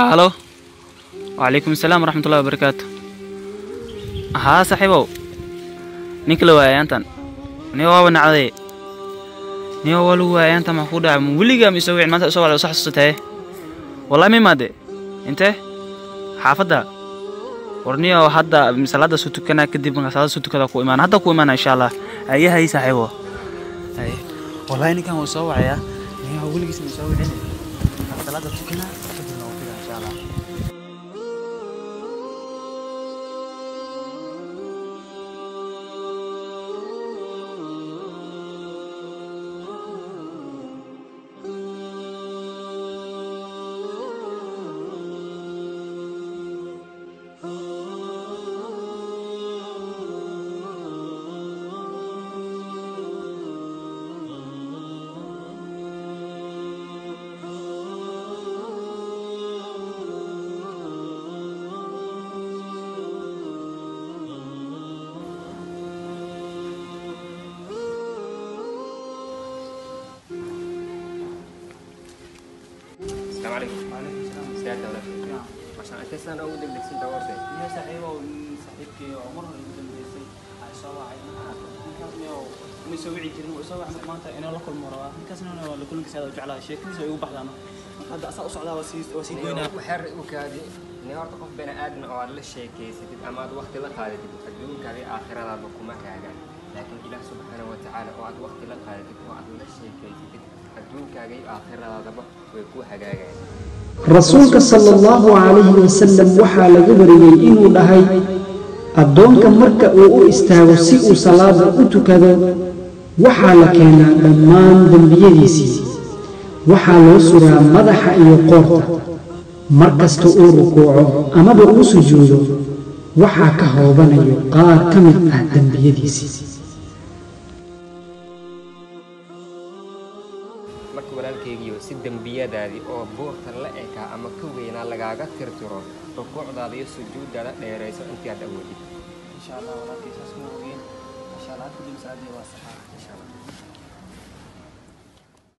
هالو. وعليكم السلام ورحمة الله وبركاته. ها صاحبو نيكلو واي انتن نيو ونعدي نيو ولو واي انت محفوظة وليغا مسوي ما تسوي على صح صتاه والله ما دي انت حافظها ورنيو هدا مسلada sutukana kadib mas'alada sutukada ku imaan hada ku imaan insha Allah ayahay saaxiibo ay wallahi ninkan uu soo wacaya niyo waligiis ma soo wicin mas'alada sutukana kadib noo fira insha Allah السلام عليكم. وعليكم السلام. سيادة ولا شيء. نعم. عشان أتسأل أنا أود لك سنت ورثة. يا صاحبي صاحبك عمر اللي بيسي عايشوا عينا كان يو مسوي جرين وسوي عمل ما أنت أنا لكل مرة كاسنا ولا كل كساد وجعلها شيء كل شيء يوبح لنا هذا أصلا أصعد وسيد وينا وحر وكادي نهار تقف بين آدم أو على الشيء كيس أما وقت لا قادة تقدم كذي آخر هذا بكم كذا لكن إله سبحانه وتعالى وعد وقت لا قادة وعد ولا شيء كيس تقدم كذي آخر هذا ويكون حاجة رسولك صلى الله عليه وسلم وحا laga wariyay inuu dhahay adoonka marka uu istaago si uu salaada u tukado waxa la keenaa dhammaan dambiyadiisii waxa loo suraa madaxa iyo qoorta markasta uu rukuuco ama uu sujuudo waxa ka hoobanayo qaar ka mid ah dambiyadiisii walaalkaygiyo si dambiyadaadii oo buurta la eeka ama ka weynaa lagaaga tirtiro rukuucdaada iyo sujuudaada dheerayso intii aad awoodid insha Allah walaalkiis asma weyn insha Allah ku dimsaadi waa saxa insha Allah